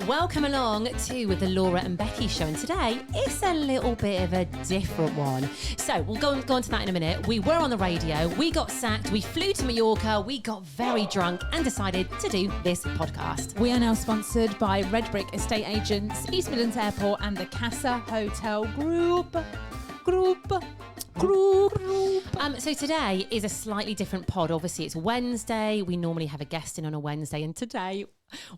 Welcome along to the Laura and Becky show, and today it's a little bit of a different one. So we'll go on to that in a minute. We were on the radio, we got sacked, we flew to Mallorca, we got very drunk and decided to do this podcast. We are now sponsored by Redbrik Estate Agents, East Midlands Airport and the Casa Hotel Group. So today is a slightly different pod. Obviously it's Wednesday. We normally have a guest in on a Wednesday, and today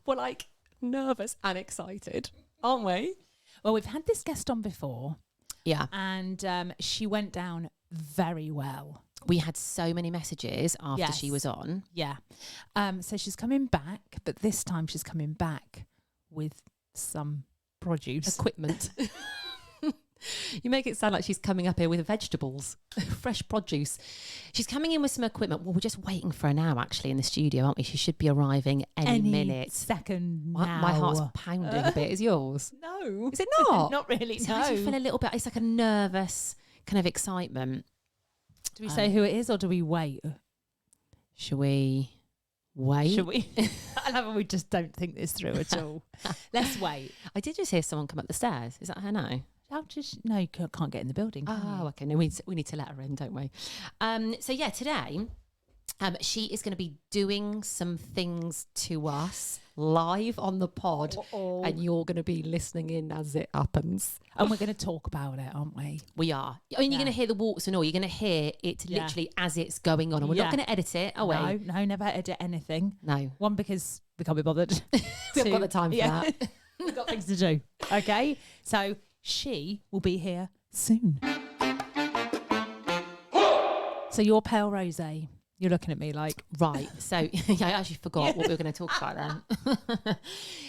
we're like nervous and excited, aren't we? Well, we've had this guest on before. Yeah. And she went down very well. We had so many messages after she was on. Yeah. So she's coming back, but this time she's coming back with some produce. Equipment. You make it sound like she's coming up here with vegetables, fresh produce. She's coming in with some equipment. Well, we're just waiting for her now, actually, in the studio, aren't we? She should be arriving any minute. Second now. My heart's pounding a bit. Is yours? No. Is it not? Not really, So no. I feel a little bit, it's like a nervous kind of excitement. Do we say who it is or do we wait? Should we wait? Should we? I love it. We just don't think this through at all. Let's wait. I did just hear someone come up the stairs. Is that her now? No, you can't get in the building. Oh, okay. No, we need to let her in, don't we? So yeah, today she is going to be doing some things to us live on the pod, and you're going to be listening in as it happens. And we're going to talk about it, aren't we? We are. I mean, you're going to hear the warts and all. You're going to hear it literally as it's going on, and we're not going to edit it. Oh, wait. No, never edit anything. No. One, because we can't be bothered. We haven't got the time for that. We've got things to do. Okay, so she will be here soon. So you're pale rosé. You're looking at me like... Right. So yeah, I actually forgot what we were going to talk about then.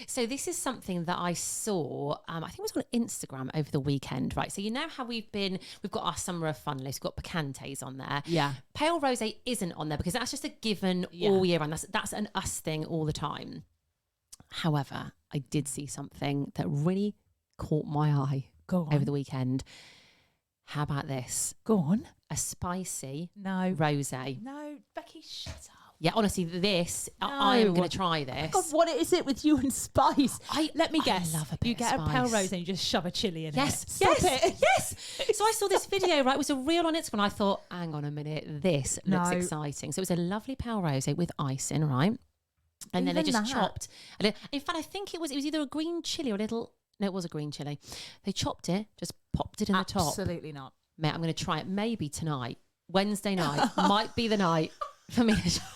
So this is something that I saw, I think it was on Instagram over the weekend, right? So you know how we've got our summer of fun list, we've got Picantes on there. Yeah. Pale rosé isn't on there because that's just a given all year round. That's an us thing all the time. However, I did see something that really caught my eye over the weekend. How about this? Go on. A spicy rosé. No, Becky, shut up. Yeah, honestly, I'm going to try this. God, what is it with you and spice? Let me guess. I love a bit You get of a pale spice. rosé and you just shove a chili in Yes, it. Stop it. Yes. So I saw this video, right? It was a reel on Instagram. I thought, hang on a minute, this looks exciting. So it was a lovely pale rosé with ice in, right? And then they just chopped. In fact, I think it was either a green chili or a little... No, it was a green chili. They chopped it, just popped it in the top. Absolutely not. Mate, I'm going to try it maybe tonight. Wednesday night might be the night for me.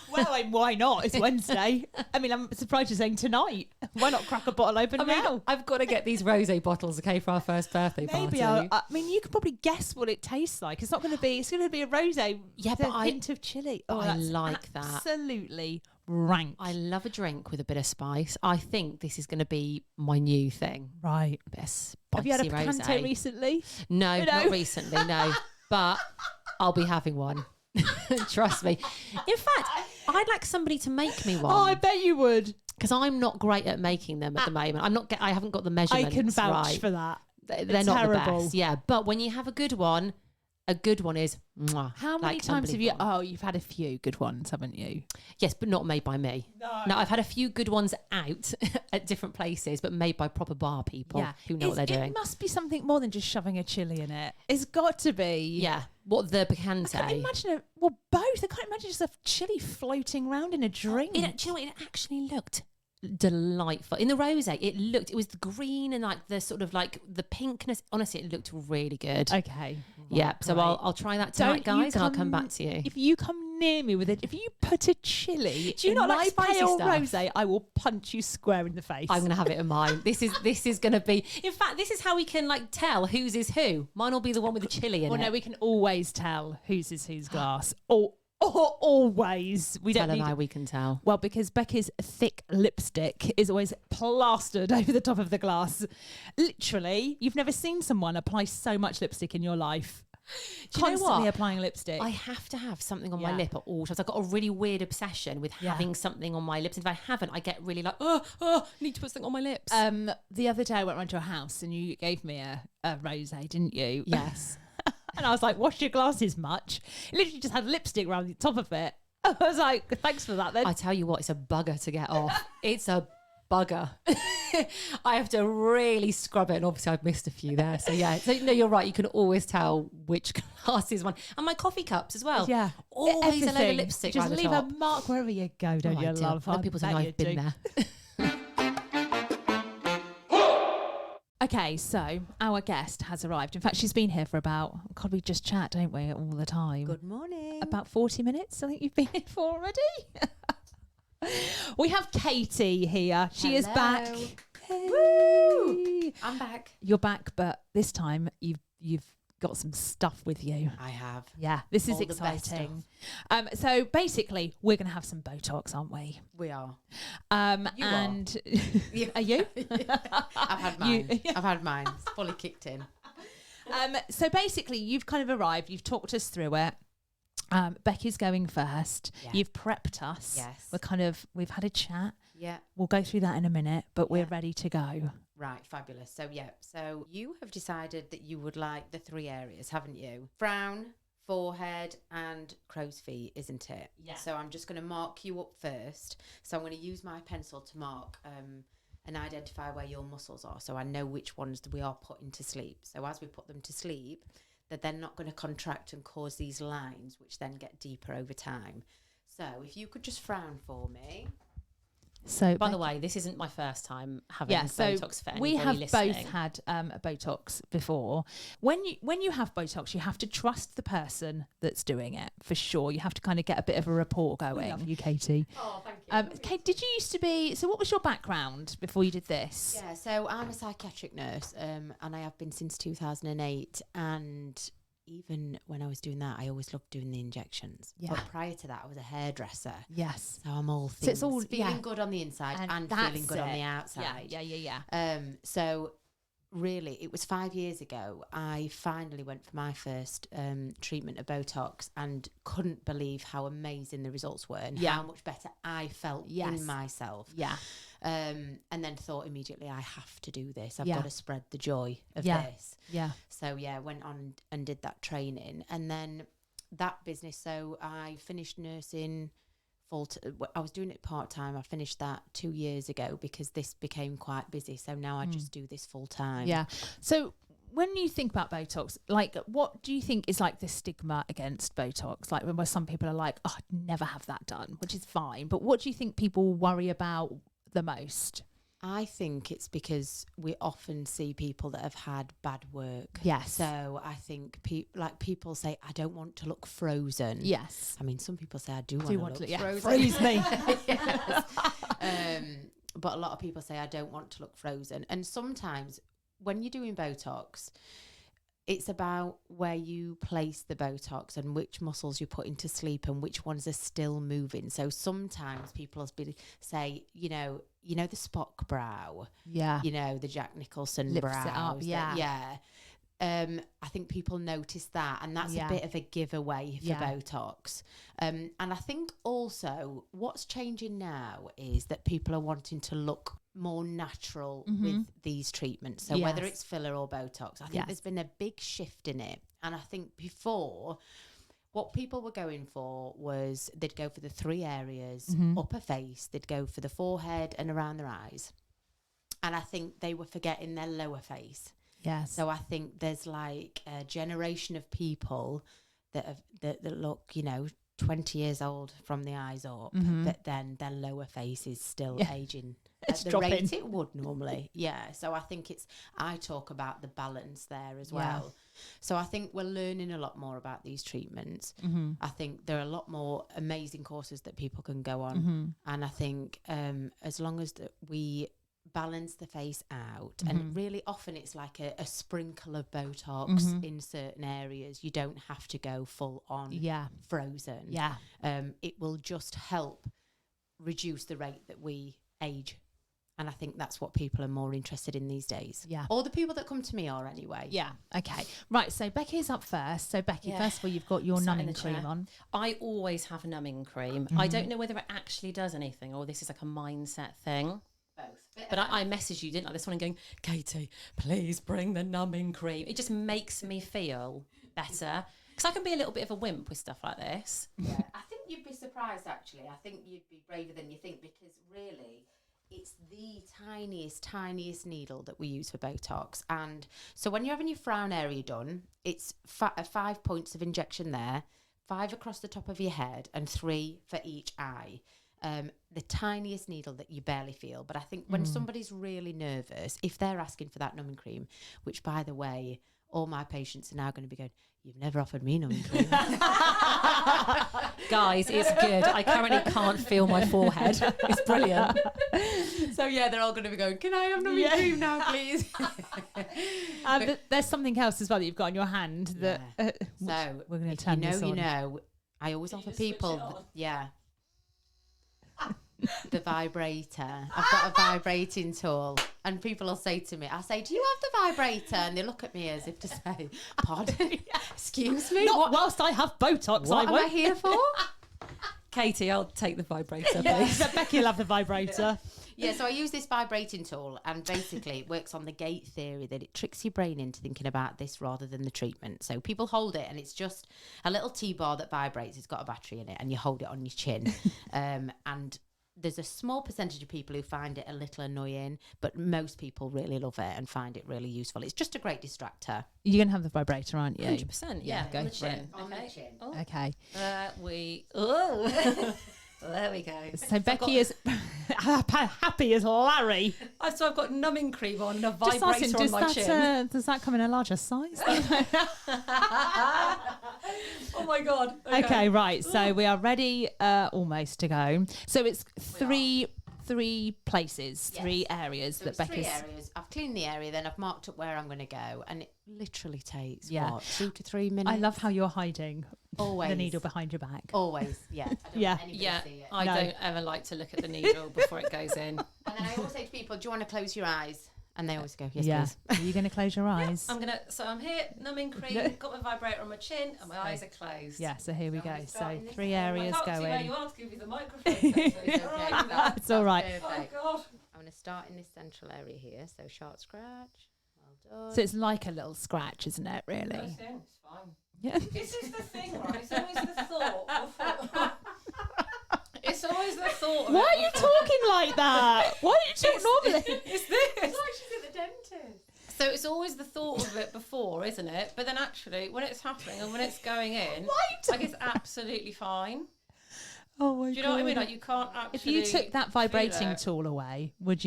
Well, why not? It's Wednesday. I mean, I'm surprised you're saying tonight. Why not crack a bottle open now? I've got to get these rosé bottles, okay, for our first birthday party. I mean, you could probably guess what it tastes like. It's going to be a rosé. Yeah, with a hint of chili. Oh, I like that. Absolutely rank. I love a drink with a bit of spice. I think this is going to be my new thing. Right. A bit of spicy Have you had a rosé. Picante recently? No, not recently, no. But I'll be having one. Trust me. In fact, I'd like somebody to make me one. Oh, I bet you would. Because I'm not great at making them at the moment. I haven't got the measurements. I can vouch right. for that. They're not terrible. The best. Yeah, but when you have a good one is mwah, how many times have you? Oh, you've had a few good ones, haven't you? Yes, but not made by me. No, I've had a few good ones out at different places, but made by proper bar people who know what they're doing. It must be something more than just shoving a chili in it. It's got to be. Yeah. What, the Picante? I can't imagine both. I can't imagine just a chili floating around in a drink. Do you know what? It actually looked delightful. In the rosé, it was the green and like the sort of like the pinkness. Honestly, it looked really good. Okay. Yeah. So I'll try that tonight, guys, and I'll come back to you. If you come near me with it, if you put a chili do you not like spicy pale stuff? Rosé, I will punch you square in the face. I'm going to have it in mine. This is going to be... In fact, this is how we can like tell whose is who. Mine will be the one with the chili in it. Well, no, we can always tell whose is whose glass. Always. We tell don't them need... how we can tell. Well, because Becky's thick lipstick is always plastered over the top of the glass. Literally, you've never seen someone apply so much lipstick in your life. Do you Constantly know what? applying lipstick. I have to have something on my lip at all times. I've got a really weird obsession with having something on my lips. And if I haven't, I get really like, need to put something on my lips. The other day I went round to a house and you gave me a rosé, didn't you? Yes. And I was like, wash your glasses much? It literally just had lipstick around the top of it. I was like, thanks for that then. I tell you what, it's a bugger to get off. It's a bugger. I have to really scrub it, and obviously I've missed a few there. So yeah, so no, you're right. You can always tell which glass is one, and my coffee cups as well. Yeah, always everything. a load of lipstick. Just right leave at a the top. mark wherever you go, don't you, love? Let people know I've been there. Okay, so our guest has arrived. In fact, she's been here for about, God, we just chat, don't we, all the time? Good morning. About 40 minutes, I think you've been here for already. We have Katie here. She is back. Hey. Woo! I'm back. You're back, but this time you've got some stuff with you. I have. Yeah, this is All the best exciting. So basically, we're going to have some Botox, aren't we? We are. You and are you? I've had mine. I've had mine. It's fully kicked in. So basically, you've kind of arrived. You've talked us through it. Becky's going first. Yeah. You've prepped us. Yes. We've had a chat. Yeah. We'll go through that in a minute, but we're Yeah. ready to go. Right, fabulous. So you have decided that you would like the 3 areas, haven't you? Frown, forehead, and crow's feet, isn't it? Yeah. So I'm just going to mark you up first. So I'm going to use my pencil to mark and identify where your muscles are, so I know which ones we are putting to sleep. So as we put them to sleep, they're then not going to contract and cause these lines, which then get deeper over time. So if you could just frown for me. So, By the way, this isn't my first time having Botox for anybody we have listening. both had a Botox before. When you have Botox, you have to trust the person that's doing it for sure. You have to kind of get a bit of a rapport going. Love you, Katie. Oh, thank you. Kate, did you used to be? So, what was your background before you did this? Yeah, so I'm a psychiatric nurse, and I have been since 2008. And even when I was doing that, I always loved doing the injections. Yeah. But prior to that, I was a hairdresser. Yes. So I'm all So things, it's all- feeling yeah. good on the inside and that's feeling good on it. the outside. Yeah. So really, it was 5 years ago, I finally went for my first treatment of Botox and couldn't believe how amazing the results were and how much better I felt in myself. Yeah. And then thought immediately, I have to do this. I've Yeah. got to spread the joy of Yeah. this. Yeah. So yeah, went on and did that training, and then that business. So I finished nursing I was doing it part time. I finished that 2 years ago because this became quite busy. So now I just do this full time. Yeah. So when you think about Botox, like, what do you think is like the stigma against Botox? Like, where some people are like, oh, I'd never have that done, which is fine. But what do you think people worry about the most? I think it's because we often see people that have had bad work. Yes. So I think people say, I don't want to look frozen. Yes. I mean, some people say, I do want to look frozen. Freeze me. Yes. But a lot of people say, I don't want to look frozen. And sometimes when you're doing Botox, it's about where you place the Botox and which muscles you put into sleep and which ones are still moving. So sometimes people say, you know the Spock brow, Yeah. the Jack Nicholson Lifts brows. it up, yeah. I think people notice that, and that's a bit of a giveaway for Botox. And I think also what's changing now is that people are wanting to look more natural with these treatments. So whether it's filler or Botox, I think there's been a big shift in it. And I think before, what people were going for was they'd go for the 3 areas, upper face, they'd go for the forehead and around their eyes. And I think they were forgetting their lower face. Yes. So I think there's like a generation of people that look, 20 years old from the eyes up, but then their lower face is still aging It's at the dropping. rate it would normally. Yeah. So I think I talk about the balance there as well. So I think we're learning a lot more about these treatments. I think there are a lot more amazing courses that people can go on. And I think as long as we balance the face out, and really often it's like a sprinkle of Botox in certain areas. You don't have to go full on frozen. Yeah. It will just help reduce the rate that we age. And I think that's what people are more interested in these days. Yeah. Or the people that come to me are anyway. Yeah. Okay. Right. So Becky's up first. So Becky, first of all, you've got your Sat in numbing the cream chair. on. I always have a numbing cream. I don't know whether it actually does anything or this is like a mindset thing. Both. But I messaged you, didn't I? This morning going, Katie, please bring the numbing cream. It just makes me feel better. Because I can be a little bit of a wimp with stuff like this. Yeah, I think you'd be surprised actually. I think you'd be braver than you think, because really it's the tiniest needle that we use for Botox. And so when you're having your frown area done, it's 5 points of injection there, 5 across the top of your head, and 3 for each eye. The tiniest needle that you barely feel. But I think when somebody's really nervous, if they're asking for that numbing cream, which, by the way, all my patients are now going to be going, you've never offered me numbing cream. Guys, it's good. I currently can't feel my forehead. It's brilliant. So yeah, they're all going to be going, can I have numbing cream now, please? But there's something else as well that you've got on your hand that so we're going to turn this on. I always offer people, the vibrator. I've got a vibrating tool, and people will say to me, I say, do you have the vibrator? And they look at me as if to say, pardon, excuse me, Not whilst I have Botox. what am I here for? Katie, I'll take the vibrator, please. Becky will have the vibrator. Yeah, so I use this vibrating tool, and basically it works on the gate theory that it tricks your brain into thinking about this rather than the treatment. So people hold it, and it's just a little T-bar that vibrates. It's got a battery in it, and you hold it on your chin. And there's a small percentage of people who find it a little annoying, but most people really love it and find it really useful. It's just a great distractor. You're going to have the vibrator, aren't you? 100%. Yeah, go on the for chin. it. On the chin. Oh. Okay. There we go. So Becky is happy as Larry. So I've got numbing cream on and a Just vibrator asking, on my chin. does that come in a larger size? Oh my God. Okay, right. So we are ready almost to go. So it's three places, Yes. 3 areas So that it's Becky's... 3 areas. I've cleaned the area, then I've marked up where I'm going to go, and it literally takes, 2 to 3 minutes? I love how you're hiding Always. the needle behind your back. Always, yeah. I don't Yeah. want anybody to see it. I don't ever like to look at the needle before it goes in. And then I always say to people, do you want to close your eyes? And they always go, yes, Yeah. please. Are you going to close your eyes? I'm here, numbing cream, got my vibrator on my chin, and my eyes are closed. Yeah, so here we So go. I'm So starting this 3 way. areas I can't see where going. you are to give you the microphone. It's okay. It's all right. Oh Perfect. God. I'm going to start in this central area here. So sharp scratch. Well done. So it's like a little scratch, isn't it, really? It's fine. Yeah. This is the thing, right? It's always the thought. It's always the thought. Why are you talking like that? Why do you talk normally? It's this. It's like she's at the dentist. So it's always the thought of it before, isn't it? But then actually, when it's happening and when it's going in, like it's absolutely fine. Oh my God. Do you know what I mean? Like you can't actually. If you took that vibrating tool away, would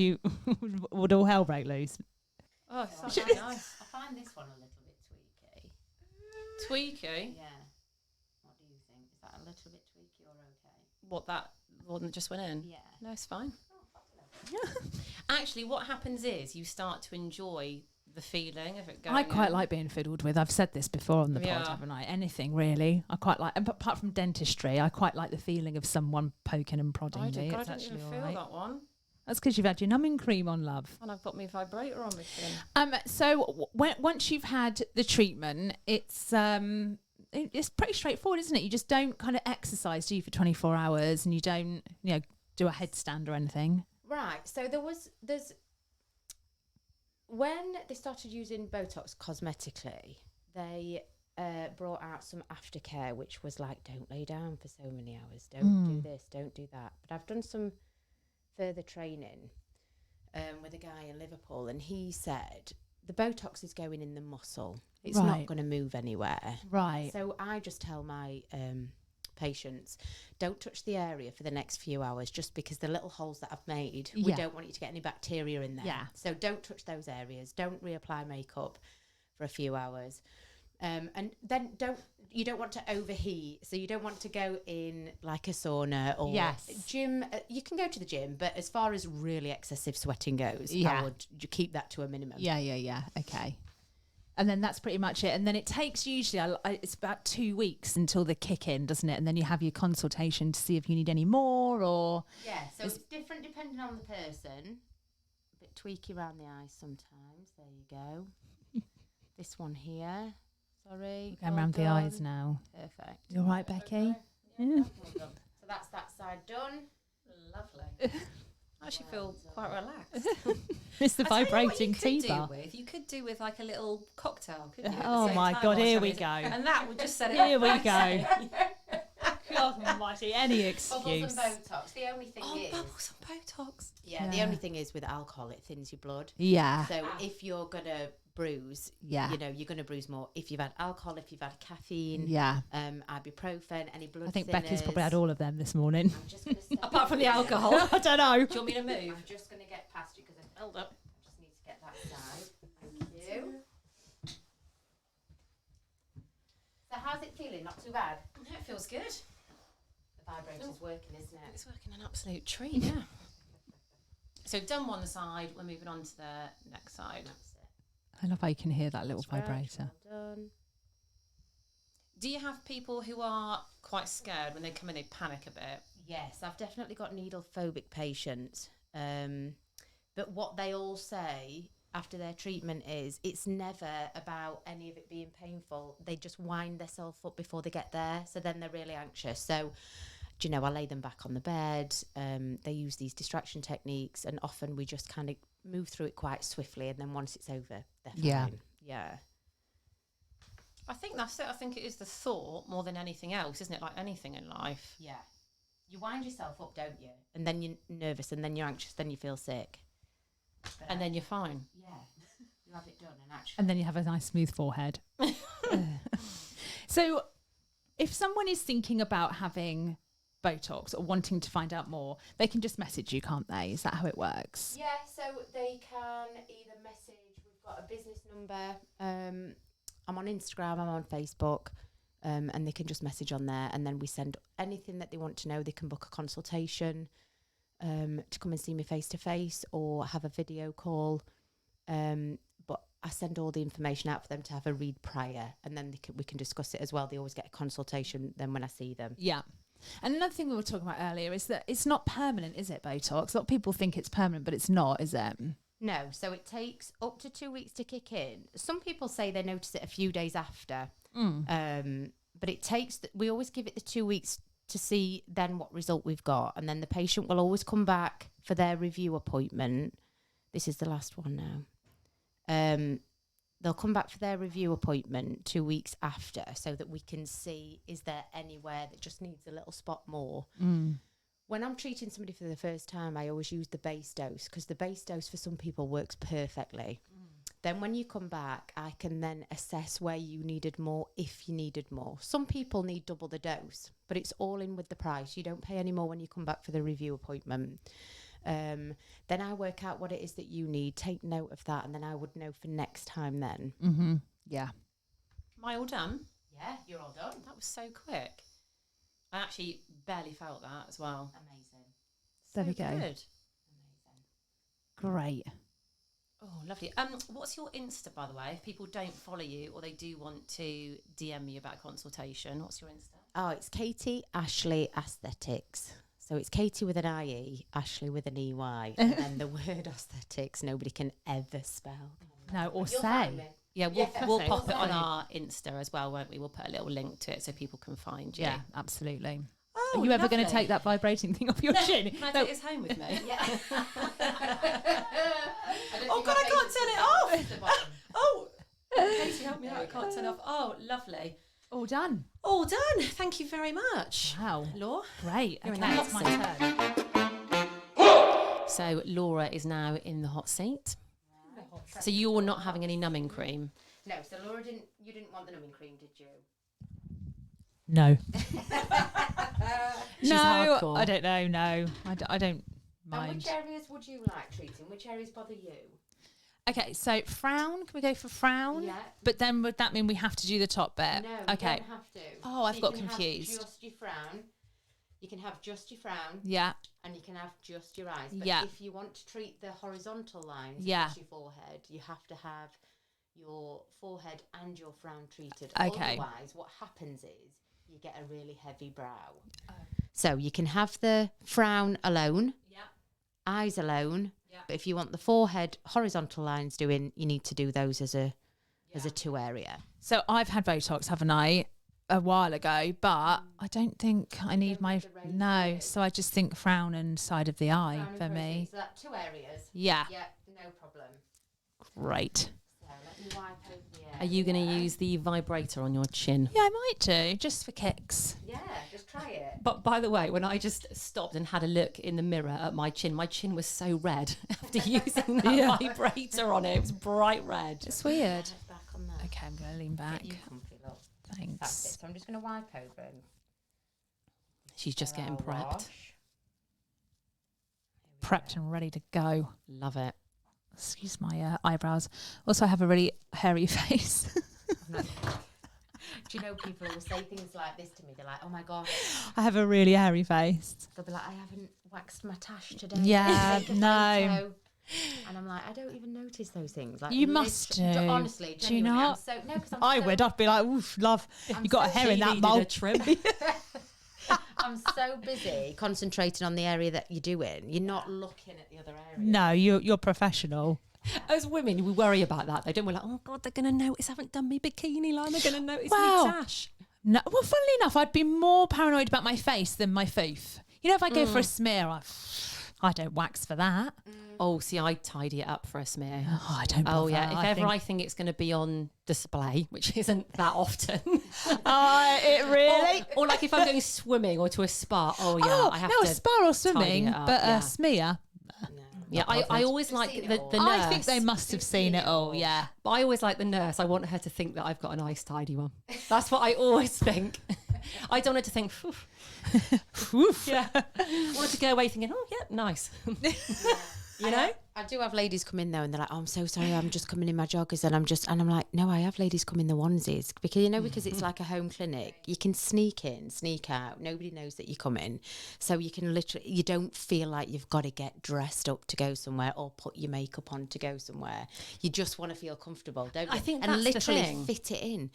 would all hell break loose? Oh, it's so nice. I find this one a little bit tweaky. Tweaky. Yeah. What do you think? Is that a little bit tweaky or okay? What, that one that just went in? Yeah. No, it's fine. Actually, what happens is you start to enjoy the feeling of it going I quite in. like being fiddled with. I've said this before on the pod, Yeah. haven't I? Anything really. I quite like, apart from dentistry, I quite like the feeling of someone poking and prodding me. I It's don't actually even all feel right. that one. That's because you've had your numbing cream on, love. And I've got my vibrator on my chin. So once you've had the treatment, it's pretty straightforward, isn't it? You just don't kind of exercise, do you, for 24 hours, and you don't, do a headstand or anything. Right. So there's when they started using Botox cosmetically, they brought out some aftercare, which was like, don't lay down for so many hours, don't do this, don't do that. But I've done some further training with a guy in Liverpool, and he said the Botox is going in the muscle. It's not going to move anywhere. Right. So I just tell my patients, don't touch the area for the next few hours, just because the little holes that I've made, we don't want you to get any bacteria in there. Yeah. So don't touch those areas. Don't reapply makeup for a few hours. And then you don't want to overheat. So you don't want to go in like a sauna or gym. You can go to the gym, but as far as really excessive sweating goes, I would keep that to a minimum. Yeah. Okay. And then that's pretty much it. And then it takes usually, it's about 2 weeks until the kick in, doesn't it? And then you have your consultation to see if you need any more or... Yeah, so it's different depending on the person. A bit tweaky around the eyes sometimes. There you go. This one here. Sorry. Going around the eyes now. Perfect. You all right, Becky? Yeah. So that's that side done. Lovely. I actually feel quite relaxed. It's the vibrating tea T-bar. You could do with like a little cocktail, couldn't you? Oh my God, here we go. And that would just set it Here up we nicely. go. God almighty, any excuse. Bubbles and Botox. The only thing is... bubbles and Botox. Yeah, the only thing is with alcohol, it thins your blood. Yeah. So if you're going to bruise, you're going to bruise more. If you've had alcohol, if you've had caffeine, ibuprofen, any blood I think thinners. Becky's probably had all of them this morning. I'm just going to Apart from the alcohol. I don't know. Do you want me to move? I'm just going to get past you because I filled up. I just need to get that side. Thank you. So how's it feeling? Not too bad? No, it feels good. The vibrator's working, isn't it? It's working an absolute treat, yeah. So done one side, we're moving on to the next side. That's it. I love how you can hear that little vibrator. Well done. Do you have people who are quite scared when they come in, they panic a bit? Yes, I've definitely got needle phobic patients. But what they all say after their treatment is it's never about any of it being painful. They just wind themselves up before they get there. So then they're really anxious. So, do you know, I lay them back on the bed. They use these distraction techniques, and often we just kind of move through it quite swiftly. And then once it's over, they're fine. Yeah. I think that's it. I think it is the thought more than anything else, isn't it? Like anything in life. Yeah. You wind yourself up, don't you? And then you're nervous, and then you're anxious, then you feel sick. But And then you're fine. yeah, you have it done, and actually... And then you have a nice smooth forehead. So if someone is thinking about having Botox or wanting to find out more, they can just message you, can't they? Is that how it works? Yeah, so they can either message, we've got a business number, I'm on Instagram, I'm on Facebook, and they can just message on there, and then we send anything that they want to know. They can book a consultation to come and see me face to face or have a video call, but I send all the information out for them to have a read prior, and then we can discuss it as well. They always get a consultation then when I see them. Yeah. And another thing we were talking about earlier is that it's not permanent, is it, Botox? A lot of people think it's permanent, but it's not, is it? No, so it takes up to 2 weeks to kick in. Some people say they notice it a few days after, but it takes, we always give it the 2 weeks to see then what result we've got. And then the patient will always come back for their review appointment. This is the last one now. They'll come back for their review appointment 2 weeks after so that we can see, is there anywhere that just needs a little spot more? When I'm treating somebody for the first time, I always use the base dose because the base dose for some people works perfectly. Then when you come back, I can then assess where you needed more, if you needed more. Some people need double the dose, but it's all in with the price. You don't pay any more when you come back for the review appointment. Then I work out what it is that you need, take note of that, and then I would know for next time then. Yeah. Am I all done? Yeah, you're all done. That was so quick. I actually barely felt that as well. Amazing. There we go. Good. Amazing. Great. Oh, lovely. What's your Insta, by the way? If people don't follow you or they do want to DM me about a consultation, what's your Insta? Oh, it's Katie Ashley Aesthetics. So it's Katie with an IE, Ashley with an EY, and then the word aesthetics nobody can ever spell. No, or You'll find say. me. Yeah, we'll Yeah, pop it on say. our Insta as well, won't we? We'll put a little link to it so people can find you. Yeah, absolutely. Oh, Are you ever going to lovely. take that vibrating thing off your chin? Can I No. take this home with me? Yeah. Oh, God, I can't turn it off. Oh, Katie, help me out. I can't turn it off. Oh, lovely. All done. All done. Thank you very much. Wow. Laura? Great. You're in Okay, the it's hot my turn. So Laura is now in the hot seat. So you're not having any numbing cream? No, so Laura you didn't want the numbing cream, did you? No. She's no, hardcore. I don't know. No, I don't And mind. which areas would you like treating? Which areas bother you? Okay, so frown. Can we go for frown? Yeah. But then would that mean we have to do the top bit? No, you Okay. don't have to. Oh, I've You got can have confused. just your frown. You can have just your frown, Yeah. and you can have just your eyes. But Yeah. if you want to treat the horizontal lines Yeah. across your forehead, you have to have your forehead and your frown treated. Okay. Otherwise, what happens is you get a really heavy brow. So you can have the frown alone, Yeah. eyes alone. Yeah. But if you want the forehead horizontal lines doing, you need to do those as a two area. So I've had Botox, haven't I, a while ago, but I don't think I need don't my need the raised no. eyes. So I just think frown and side of the eye Frown and for crow's me. feet. So that 2 areas. Yeah. Yeah, no problem. Great. So let me wipe over the area. Are you going to use the vibrator on your chin? Yeah, I might do, just for kicks. Yeah, just try it. But by the way, when I just stopped and had a look in the mirror at my chin was so red after using that vibrator on it. It was bright red. It's weird. Back on there. Okay, I'm going to lean back. Get you comfy, look. Thanks. That's it. So I'm just going to wipe over and She's just getting prepped. wash. Prepped and ready to go. Love it. Excuse my eyebrows. Also, I have a really hairy face. Do you know people will say things like this to me? They're like, "Oh my gosh," I have a really hairy face. they'll be like, "I haven't waxed my tash today." Yeah, Take a no. photo. And I'm like, I don't even notice those things. Like, You must do. Honestly, Do you genuinely, not? I would. I'd be like, oof, love. I'm You got a so hair in that Needed a mole. trim. I'm so busy concentrating on the area that you're doing. You're not looking at the other area. No, you're professional. As women, we worry about that. They don't. We're like, oh God, they're going to notice I haven't done my bikini line. They're going to notice Wow. my tash. No, well, funnily enough, I'd be more paranoid about my face than my foof. You know, if I go for a smear, I don't wax for that. Oh, see, I tidy it up for a smear. Oh, I don't. Oh bother. yeah, if ever I think it's going to be on display, which isn't that often. It really. or like if I'm going swimming or to a spa. Oh yeah, I have no, to. a spa or swimming, it up, but yeah. a smear. Yeah, I always like seen the it all. nurse. I think they must have seen it all. Yeah. But I always like the nurse. I want her to think that I've got a nice, tidy one. That's what I always think. I don't want her to think, "Phew." Yeah. I want her to go away thinking, oh, yeah, nice. You know? I do have ladies come in though, and they're like, "Oh, I'm so sorry, I'm just coming in my joggers," and I'm like, "No, I have ladies come in the onesies because because it's like a home clinic. You can sneak in, sneak out. Nobody knows that you're coming, so you can you don't feel like you've got to get dressed up to go somewhere or put your makeup on to go somewhere. You just want to feel comfortable, don't you? I think and that's the literally thing. fit it in.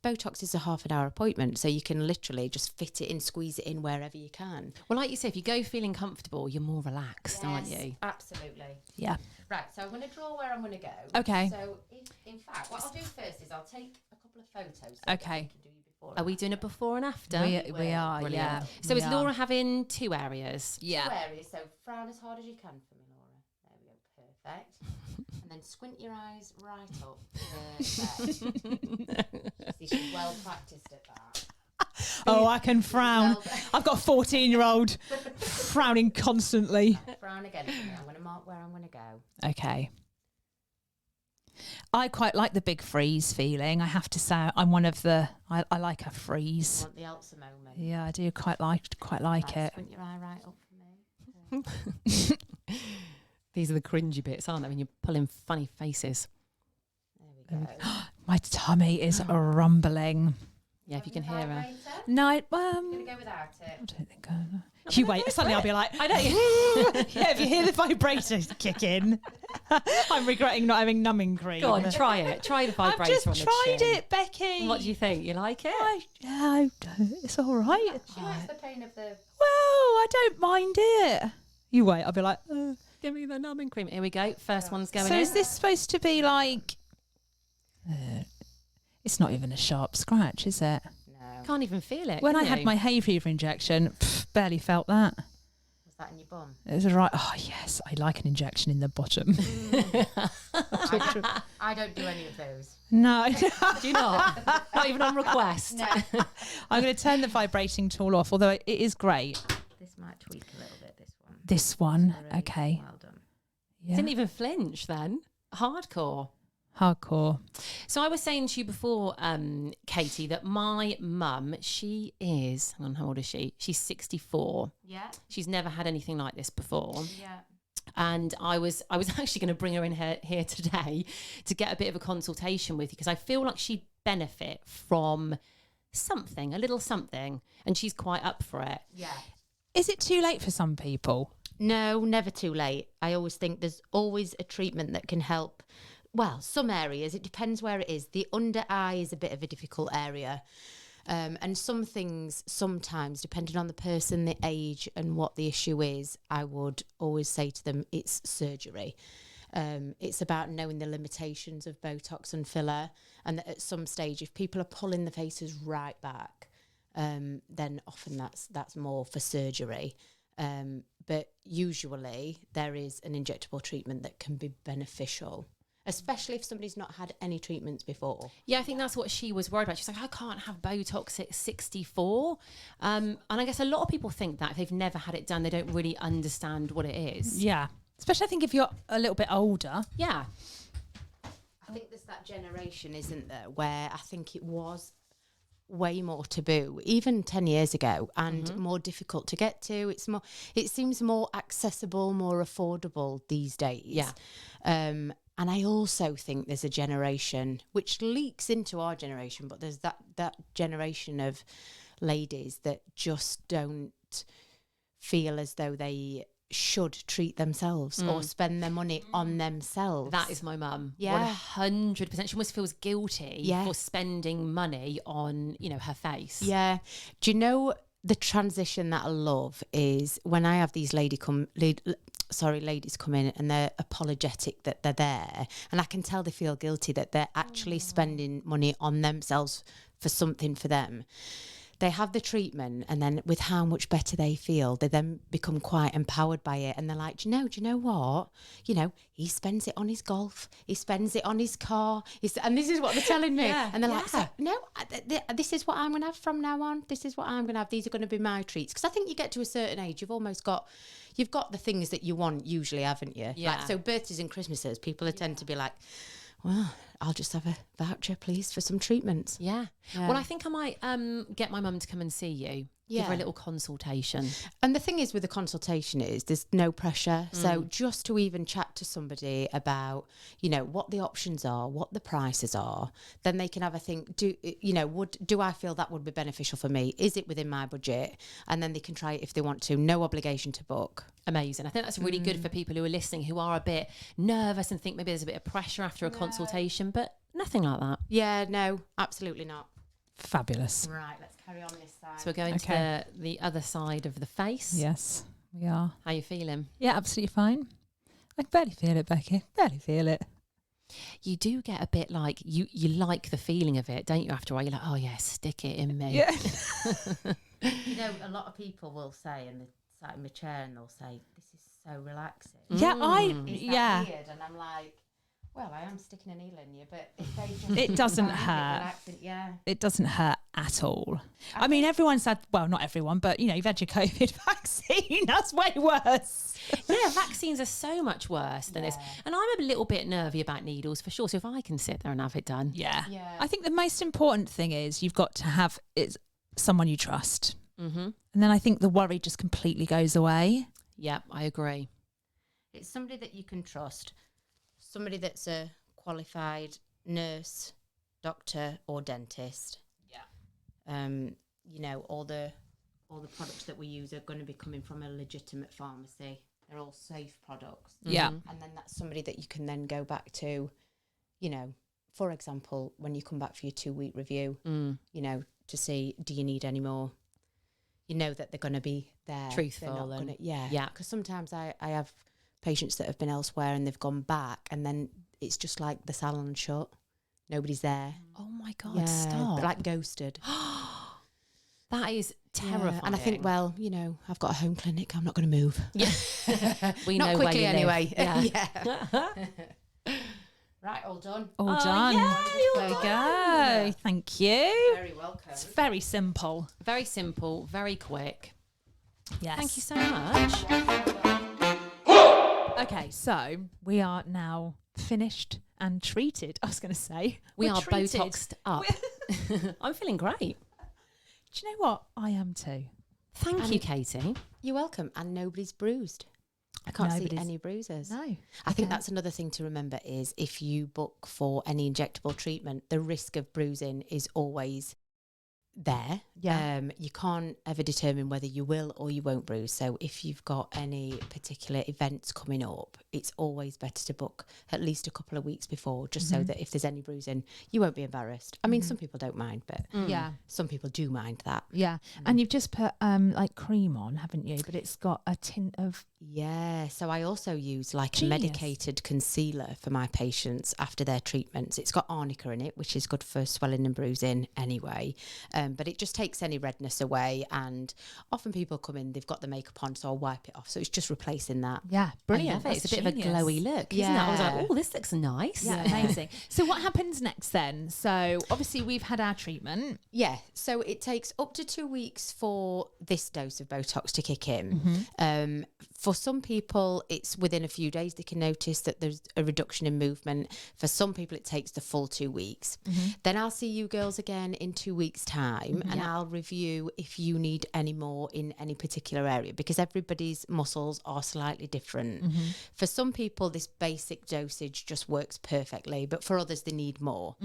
Botox is a half an hour appointment, so you can literally just fit it in, squeeze it in wherever you can. Well, like you say, if you go feeling comfortable, you're more relaxed, aren't you? Absolutely. Yeah. Right, so I'm going to draw where I'm going to go. Okay. So, in fact, what I'll do first is I'll take a couple of photos. So Okay. that I can do you before Are we doing a before and after? We are. Brilliant. Yeah. So we is are. Laura having 2 areas? Two Yeah. areas, so frown as hard as you can for me, Laura. There we go, perfect. And then squint your eyes right up. Perfect. See, she's well practiced at that. Oh, I can frown. Well, I've got a 14-year-old frowning constantly. frown again for me. I'm going to mark where I'm going to go. Okay. I quite like the big freeze feeling. I have to say, I'm one of the. I like a You freeze. want the Elsa moment. Yeah, I do quite like Right, it. squint your eye right up for me. These are the cringy bits, aren't they? When you're pulling funny faces. There we go. My tummy is rumbling. Yeah, if you can hear her. Vibrator? No, I'm going to go without I it. don't think I. You wait. Suddenly I'll be like, I don't. yeah. If you hear the vibrator kick in, I'm regretting not having numbing cream. Go on, try it. Try the I've vibrator just on the tried chin. it, Becky. What do you think? You like it? It's all right. She likes the pain of the... Well, I don't mind it. You wait. I'll be like. Give me the numbing cream. Here we go. First one's going So in. is this supposed to be like? It's not even a sharp scratch, is it? No. Can't even feel it. When can I had you? my hay fever injection, barely felt that. Was that in your bum? It was right. Oh yes, I like an injection in the bottom. I don't do any of those. No, Do you not? Not even on request. No. I'm going to turn the vibrating tool off. Although it is great. This might tweak a little bit, this one. This one, Very okay. Well done. Yeah. Didn't even flinch then. Hardcore. Hardcore. So I was saying to you before, Katie, that my mum, she is, hang on, how old is she? She's 64. Yeah. She's never had anything like this before. Yeah. And I was actually going to bring her in here today to get a bit of a consultation with you because I feel like she'd benefit from something, a little something, and she's quite up for it. Yeah. Is it too late for some people? No, never too late. I always think there's always a treatment that can help. Well, some areas, it depends where it is. The under eye is a bit of a difficult area. And some things, sometimes, depending on the person, the age and what the issue is, I would always say to them, it's surgery. It's about knowing the limitations of Botox and filler. And that at some stage, if people are pulling the faces right back, then often that's more for surgery. But usually there is an injectable treatment that can be beneficial. especially if somebody's not had any treatments before. Yeah, I think that's what she was worried about. She's like, I can't have Botox at 64. And I guess a lot of people think that if they've never had it done, they don't really understand what it is. Yeah. Especially I think if you're a little bit older. Yeah. I think there's that generation, isn't there, where I think it was way more taboo, even 10 years ago, and more difficult to get to. It seems more accessible, more affordable these days. Yeah. And I also think there's a generation which leaks into our generation, but there's that generation of ladies that just don't feel as though they should treat themselves or spend their money on themselves. That is my mum. Yeah. 100%. She almost feels guilty for spending money on, her face. Yeah. Do you know the transition that I love is when I have these ladies come in and they're apologetic that they're there, and I can tell they feel guilty that they're actually spending money on themselves for something for them. They have the treatment, and then with how much better they feel, they then become quite empowered by it. And they're like, do you know what? He spends it on his golf. He spends it on his car. And this is what they're telling me. And they're like, no, this is what I'm going to have from now on. This is what I'm going to have. These are going to be my treats. Because I think you get to a certain age, you've got the things that you want usually, haven't you? Yeah. Like, so birthdays and Christmases, people tend to be like, well, I'll just have a voucher, please, for some treatments. Yeah. Well, I think I might get my mum to come and see you. Give her a little consultation. And the thing is with the consultation is there's no pressure. So just to even chat to somebody about, what the options are, what the prices are, then they can have a think, do I feel that would be beneficial for me? Is it within my budget? And then they can try it if they want to. No obligation to book. Amazing. I think that's really good for people who are listening who are a bit nervous and think maybe there's a bit of pressure after a consultation, but nothing like that. Yeah, no, absolutely not. Fabulous. Right, let's carry on this side. So we're going to the other side of the face. Yes, we are. How you feeling? Yeah, absolutely fine. I can barely feel it, Becky. Barely feel it. You do get a bit like, you like the feeling of it, don't you? After a while, you're like, oh yeah, stick it in me. Yeah. A lot of people will say, and they sat in my chair and they'll say, this is so relaxing. Yeah, Is that weird? And I'm like, well, I am sticking a needle in you, but if they just It doesn't find hurt. relaxing, It doesn't hurt at all. I mean, everyone's had, well, not everyone, but, you've had your COVID vaccine. That's way worse. Yeah, vaccines are so much worse than this. And I'm a little bit nervy about needles for sure. So if I can sit there and have it done. Yeah. I think the most important thing is you've got to have someone you trust. Mm-hmm. And then I think the worry just completely goes away. Yeah, I agree. It's somebody that you can trust. Somebody that's a qualified nurse, doctor or dentist. Yeah. All the products that we use are going to be coming from a legitimate pharmacy. They're all safe products. Yeah. And then that's somebody that you can then go back to, for example, when you come back for your 2-week review, to see, do you need any more? You know that they're going to be there. Truthful. Yeah. Because sometimes I have patients that have been elsewhere and they've gone back and then it's just like the salon shut. Nobody's there. Oh my God, stop. They're like ghosted. That is terrifying. And I think, well, I've got a home clinic. I'm not going to move. Yeah. We not know quickly where you anyway. live. Yeah. Right, all done. All done. There we go. Thank you. Very welcome. It's very simple. Very simple, very quick. Yes. Thank you so much. Okay, so we are now finished and treated. I was going to say. We We're are treated. Botoxed up. I'm feeling great. Do you know what? I am too. Thank you, Katie. You're welcome. And nobody's bruised. I can't see any bruises. No. I think that's another thing to remember is if you book for any injectable treatment, the risk of bruising is always there. Yeah. You can't ever determine whether you will or you won't bruise. So if you've got any particular events coming up, it's always better to book at least a couple of weeks before, just so that if there's any bruising, you won't be embarrassed. I mean, some people don't mind, but some people do mind that. Yeah. And you've just put like cream on, haven't you? But it's got a tint of... Yeah, so I also use like a medicated concealer for my patients after their treatments. It's got arnica in it, which is good for swelling and bruising anyway. But it just takes any redness away. And often people come in, they've got the makeup on, so I'll wipe it off. So it's just replacing that. Yeah, brilliant. It's a bit of a glowy look, isn't it? I was like, oh, this looks nice. Yeah, amazing. So what happens next then? So obviously we've had our treatment. Yeah, so it takes up to 2 weeks for this dose of Botox to kick in. For some people, it's within a few days they can notice that there's a reduction in movement. For some people, it takes the full 2 weeks. Then I'll see you girls again in 2 weeks' time, and I'll review if you need any more in any particular area, because everybody's muscles are slightly different. For some people, this basic dosage just works perfectly, but for others, they need more.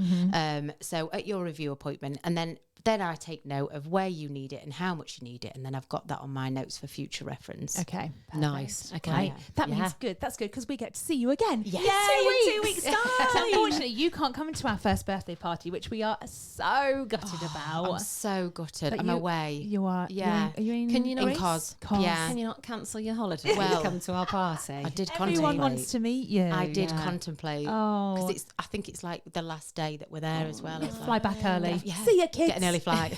So at your review appointment, and then I take note of where you need it and how much you need it, and then I've got that on my notes for future reference. Okay, nice. Okay, right. That means good. That's good because we get to see you again. Yes. Yay, 2 weeks time. So unfortunately, you can't come into our first birthday party, which we are so gutted about. I'm so gutted. But I'm away. You are. Yeah. Are you in? Can you not? In Cos. Cos. Yeah. Can you not cancel your holiday? Well, come to our party. I did Everyone contemplate. wants to meet you. I did contemplate. Oh, Because I think it's like the last day that we're there as well. It's fly like, back early. Yeah. See ya, kids. Get an early flight.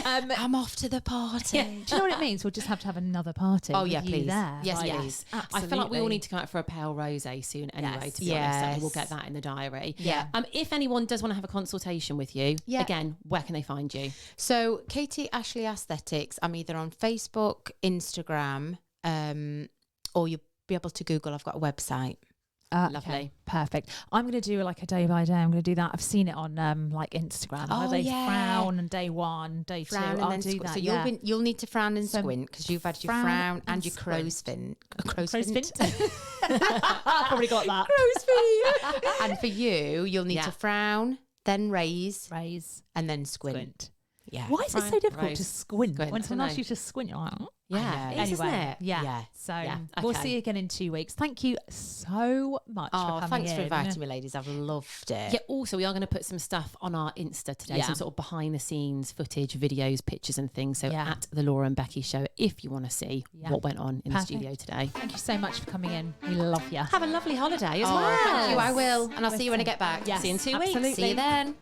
I'm off to the party. Do you know what it means? We'll just have to have another party. Oh, with yeah, you please. There. Yes, Like, please. I feel like we all need to come out for a pale rosé soon anyway, Yes. to be honest. And we'll Yes. get that in the diary. Yeah. If anyone does want to have a consultation with you, Yeah. again, where can they find you? So Katie Ashley Aesthetics, I'm either on Facebook, Instagram, or you'll be able to Google. I've got a website. Lovely. Okay, perfect. I'm going to do like a day by day. I'm going to do that. I've seen it on like Instagram. Oh, They yeah. frown and day one, day Frown two. and I'll then do squint. that. So you'll need to frown and So squint because you've had your frown frown and and your crow's fin. Crow's fint. I've probably got that. Crow's fin. And for you'll need Yeah. to frown, then raise, Raise, and then squint. squint. Yeah. Why is it so Frown, difficult to raise, squint? squint. When I someone know. asks you to squint, you're like, oh. Yeah, know. it is, isn't Anyway, it? yeah. Yeah. So Yeah, we'll okay. see you again in 2 weeks. Thank you so much for Oh, coming thanks for in. inviting me, ladies. I've loved it. Yeah, also, we are going to put some stuff on our Insta today, Yeah. some sort of behind the scenes footage, videos, pictures and things. So Yeah. at The Laura and Becky Show, if you want to see Yeah. what went on in Perfect. the studio today. Thank you so much for coming in. We love you. Have a lovely holiday as Oh, well. thank you. I will. And I'll see you when I get back. Yes, See you in 2 weeks. absolutely. See you then.